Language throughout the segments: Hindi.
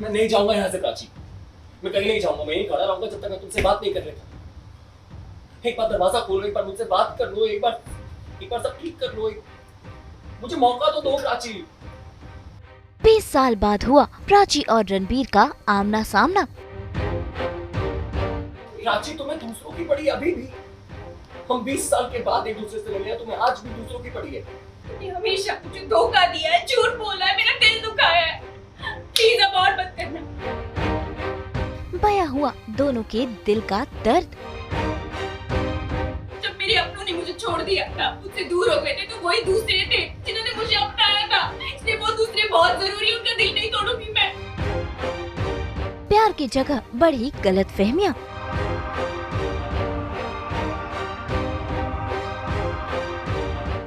मैं नहीं जाऊंगा यहाँ से प्राची, मैं कहीं नहीं जाऊंगा, मैं यहीं खड़ा रहूंगा जब तक मैं तुमसे बात नहीं कर लेता। एक बार दरवाजा खोलो, एक बार मुझसे बात कर लो, एक बार सब ठीक कर लो, मुझे मौका तो दो प्राची। 20 साल बाद हुआ प्राची और रणबीर का आमना सामना। प्राची तुम्हें दूसरों की पड़ी अभी भी? हम 20 साल के बाद एक दूसरे से मिले हैं, तुम्हें आज भी दूसरों की पड़ी है? तुमने हमेशा मुझे धोखा दिया है, झूठ बोला है, मेरा दिल दुखाया है। प्लीज अब और मत करना। बया हुआ दोनों के दिल का दर्द। जब मेरे अपनों ने मुझे छोड़ दिया था, मुझसे दूर हो गए थे, तो वही दूसरे थे जिन्होंने मुझे अपनाया था। इसलिए वो दूसरे बहुत जरूरी, उनका दिल नहीं तोड़ूंगी मैं। प्यार की जगह बढ़ी गलतफहमियां।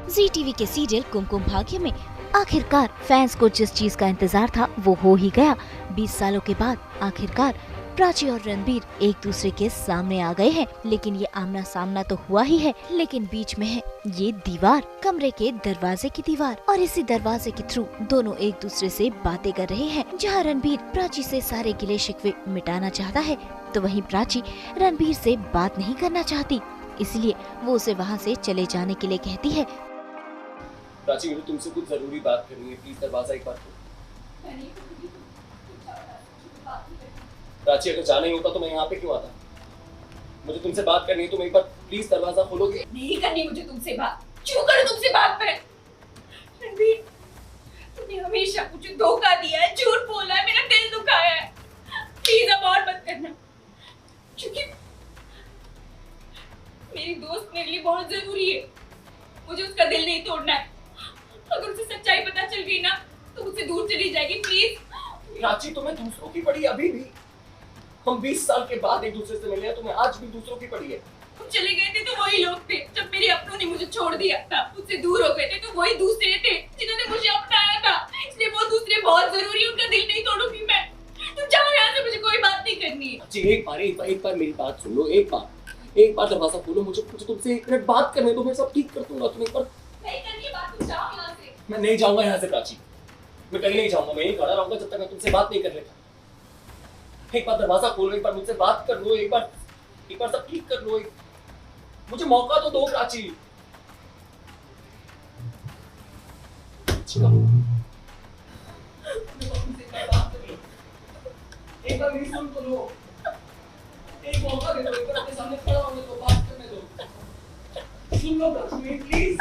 जी टीवी के सीरियल कुमकुम भाग्य में आखिरकार फैंस को जिस चीज का इंतजार था वो हो ही गया। 20 सालों के बाद आखिरकार प्राची और रणबीर एक दूसरे के सामने आ गए हैं। लेकिन ये आमना सामना तो हुआ ही है, लेकिन बीच में है ये दीवार, कमरे के दरवाजे की दीवार। और इसी दरवाजे के थ्रू दोनों एक दूसरे से बातें कर रहे हैं। जहाँ रणबीर प्राची से सारे गिले शिकवे मिटाना चाहता है, तो वहीं प्राची रणबीर से बात नहीं करना चाहती। इसलिए वो उसे वहाँ से चले जाने के लिए कहती है। प्राची, मुझे तुमसे कुछ जरूरी बात करनी है, प्लीज दरवाजा एक बार खोलो। प्राची, अगर जाना ही होता तो मैं यहाँ पे क्यों आता? मुझे तुमसे बात करनी है, तुम एक बार प्लीज दरवाजा खोलोगे? नहीं करनी मुझे तुमसे बात। क्यों करूं तुमसे बात मैं? रणबीर, तुमने हमेशा मुझे धोखा दिया है, झूठ बोला है, मेरा दिल दुखाया है। प्लीज अब और मत करना, क्योंकि मेरी दोस्त मेरे लिए बहुत जरूरी है। मुझे उसका दिल नहीं तोड़ना है। अगर उसे सच्चाई पता चल गई ना, तो मुझसे दूर चली जाएगी। प्लीज प्राची, तुम्हें दूसरों की पड़ी अभी भी? हम 20 साल के बाद एक दूसरे से मिले हैं, तुम्हें आज भी दूसरों की पड़ी है? तुम चले गए थे तो वही लोग थे। जब मेरे अपनों ने मुझे छोड़ दिया था, मुझसे दूर हो गए थे, तो वही दूसरे थे जिन्होंने मुझे अपनाया था। इसलिए वो दूसरे बहुत जरूरी, उनका दिल नहीं तोड़ूंगी मैं। तुम जाओ यहाँ से, मुझे कोई बात नहीं करनी है। प्राची, एक बार मेरी बात सुन लो। एक बार दरवाजा खोलो, मुझे तुमसे 1 मिनट बात करने दो, मैं सब ठीक कर दूंगा। तुम एक बार। नहीं करनी है बात, तुम जाओ यहाँ से। मैं नहीं जाऊंगा यहाँ से प्राची, मैं कहीं नहीं जाऊंगा, मैं यहीं खड़ा रहूंगा जब तक मैं तुमसे बात नहीं कर लेता। एक बार दरवाजा खोलो, एक बार मुझसे बात कर लो, एक बार सब ठीक कर लो, मुझे मौका तो दो प्राची। एक बार मेरी सुन तो लो, एक मौका दे दो, एक बार अपने सामने खड़ा होने दो, बात करने दो। सुन लो प्राची, प्लीज।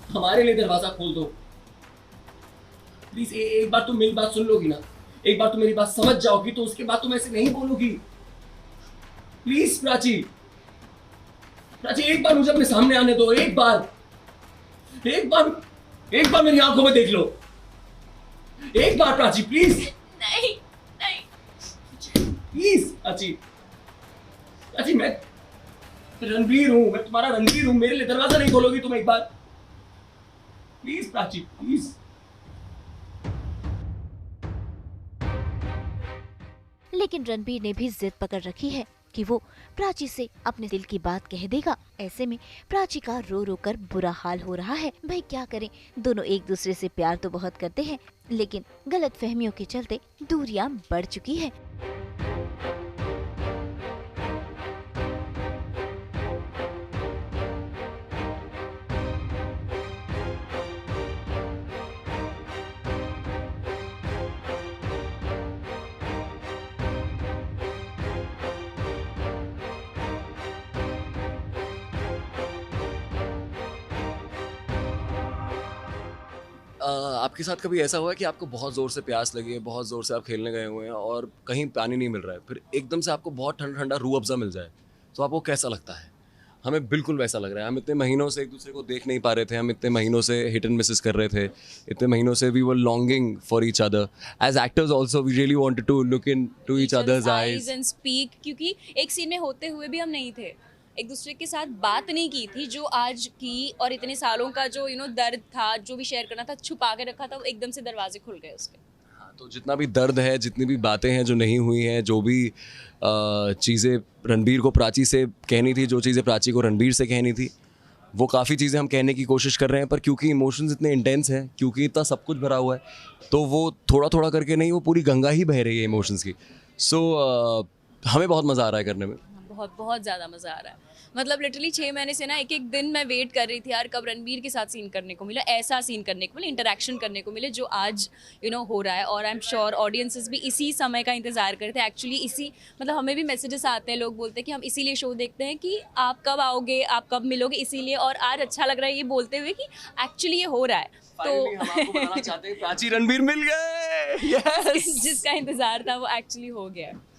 हमारे लिए दरवाजा खोल दो प्लीज। एक बार तुम मेरी बात सुन लोगी ना, एक बार तुम मेरी बात समझ जाओगी, तो उसके बाद तुम ऐसे नहीं बोलोगी। प्लीज प्राची, एक बार मुझे अपने सामने आने दो। एक बार मेरी आंखों में देख लो। एक बार प्राची, प्लीज। नहीं प्लीज प्राची, मैं रणबीर हूं, मैं तुम्हारा रणबीर हूं। मेरे लिए दरवाजा नहीं खोलोगी तुम? एक बार प्लीज प्राची, प्लीज। लेकिन रणबीर ने भी जिद पकड़ रखी है कि वो प्राची से अपने दिल की बात कह देगा। ऐसे में प्राची का रो रो कर बुरा हाल हो रहा है। भाई क्या करें, दोनों एक दूसरे से प्यार तो बहुत करते हैं, लेकिन गलतफहमियों के चलते दूरियां बढ़ चुकी है। आपके साथ कभी ऐसा हुआ है कि आपको बहुत ज़ोर से प्यास लगी है, बहुत ज़ोर से आप खेलने गए हुए हैं और कहीं पानी नहीं मिल रहा है, फिर एकदम से आपको बहुत ठंडा ठंडा रूह अफ़ज़ा मिल जाए, तो आपको कैसा लगता है? हमें बिल्कुल वैसा लग रहा है। हम इतने महीनों से एक दूसरे को देख नहीं पा रहे थे, हम इतने महीनों से हिट एंड मिसेस कर रहे थे, इतने महीनों से we were longing for each other. As actors also we really wanted to look in to each other's eyes and speak, क्योंकि एक सीन में होते हुए भी हम नहीं थे, एक दूसरे के साथ बात नहीं की थी जो आज की। और इतने सालों का जो दर्द था, जो भी शेयर करना था, छुपा के रखा था, वो एकदम से दरवाजे खुल गए उसके। हाँ, तो जितना भी दर्द है, जितनी भी बातें हैं जो नहीं हुई हैं, जो भी चीज़ें रणबीर को प्राची से कहनी थी, जो चीज़ें प्राची को रणबीर से कहनी थी, वो काफ़ी चीज़ें हम कहने की कोशिश कर रहे हैं, पर क्योंकि इमोशंस इतने इंटेंस हैं, क्योंकि इतना सब कुछ भरा हुआ है, तो वो थोड़ा थोड़ा करके नहीं, वो पूरी गंगा ही बह रही है इमोशंस की। सो हमें बहुत मज़ा आ रहा है करने में। बहुत बहुत ज़्यादा मज़ा आ रहा है। मतलब लिटरली 6 महीने से ना एक एक दिन मैं वेट कर रही थी यार, कब रणबीर के साथ सीन करने को मिले, ऐसा सीन करने को मिले, इंटरेक्शन करने को मिले जो आज हो रहा है। और आई एम श्योर ऑडियंसेस भी इसी समय का इंतज़ार करते हैं। एक्चुअली इसी मतलब हमें भी मैसेजेस आते हैं, लोग बोलते हैं कि हम इसीलिए शो देखते हैं कि आप कब आओगे, आप कब मिलोगे, इसीलिए। और आज अच्छा लग रहा है ये बोलते हुए कि एक्चुअली ये हो रहा है। Finally, हम आपको बताना चाहते हैं, प्राची रणबीर मिल गए। Yes! जिसका इंतज़ार था वो एक्चुअली हो गया है।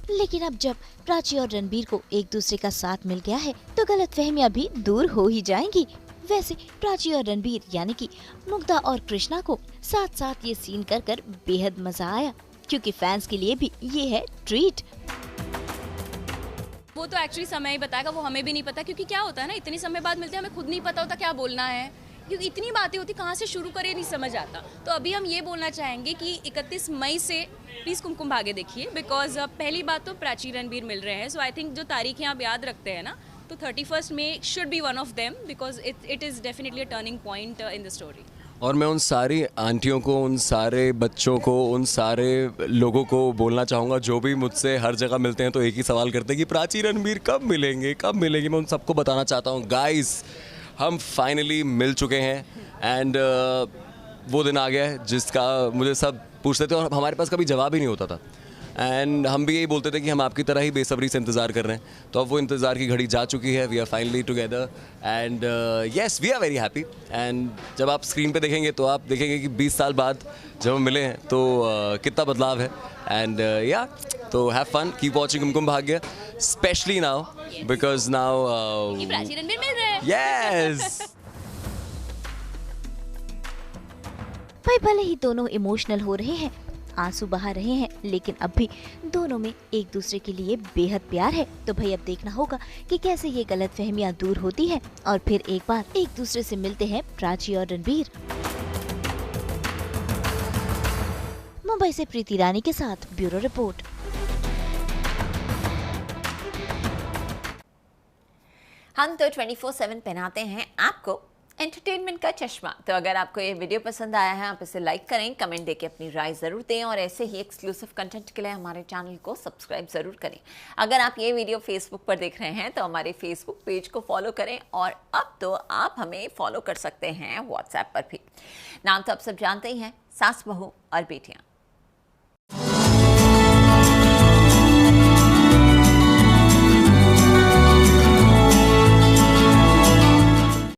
लेकिन अब जब प्राची और रणबीर को एक दूसरे का साथ मिल गया है तो गलतफहमियां भी दूर हो ही जाएंगी। वैसे प्राची और रणबीर यानी कि मुग्धा और कृष्णा को साथ साथ ये सीन कर कर बेहद मजा आया, क्योंकि फैंस के लिए भी ये है ट्रीट। वो तो एक्चुअली समय ही बताएगा, वो हमें भी नहीं पता, क्योंकि क्या होता है ना, इतने समय बाद मिलते हैं, हमें खुद नहीं पता होता क्या बोलना है, क्योंकि इतनी बातें होती, कहाँ से शुरू करें नहीं समझ आता। तो अभी हम ये बोलना चाहेंगे कि 31 मई से प्लीज़ कुमकुम भाग्य देखिए, बिकॉज पहली बात तो प्राची रणबीर मिल रहे हैं। सो आई थिंक जो तारीखें आप याद रखते हैं ना, तो 31 May should be one of them, because it is definitely a turning point in the story. और मैं उन सारी आंटियों को, उन सारे बच्चों को, उन सारे लोगों को बोलना चाहूँगा जो भी मुझसे हर जगह मिलते हैं तो एक ही सवाल करते हैं कि प्राची रणबीर कब मिलेंगे, कब मिलेंगे। मैं उन सबको बताना चाहता हूँ, गाइस हम फाइनली मिल चुके हैं। एंड वो दिन आ गया है जिसका मुझे सब पूछते थे और हमारे पास कभी जवाब ही नहीं होता था। एंड हम भी यही बोलते थे कि हम आपकी तरह ही बेसब्री से इंतज़ार कर रहे हैं। तो अब वो इंतज़ार की घड़ी जा चुकी है। We are finally together and yes we are very happy. And जब आप स्क्रीन पे देखेंगे तो आप देखेंगे कि 20 साल बाद जब हम मिले हैं तो कितना बदलाव है। एंड या तो have fun, keep watching Kumkum Bhagya, especially now because now Prachi Ranbir मिल रहे हैं। यस। भाई भले ही दोनों इमोशनल हो रहे हैं, आंसू बहा रहे हैं, लेकिन अब भी दोनों में एक दूसरे के लिए बेहद प्यार है। तो भाई अब देखना होगा कि कैसे ये गलतफहमियां दूर होती हैं और फिर एक बार एक दूसरे से मिलते हैं प्राची और रणबीर। मुंबई से प्रीति रानी के साथ ब्यूरो रिपोर्ट। हम तो 24/7 पहनाते हैं आपको एंटरटेनमेंट का चश्मा। तो अगर आपको ये वीडियो पसंद आया है, आप इसे लाइक करें, कमेंट देके अपनी राय ज़रूर दें और ऐसे ही एक्सक्लूसिव कंटेंट के लिए हमारे चैनल को सब्सक्राइब ज़रूर करें। अगर आप ये वीडियो फेसबुक पर देख रहे हैं तो हमारे फेसबुक पेज को फॉलो करें और अब तो आप हमें फॉलो कर सकते हैं व्हाट्सएप पर भी। नाम तो आप सब जानते ही हैं, सास बहू और बेटियाँ।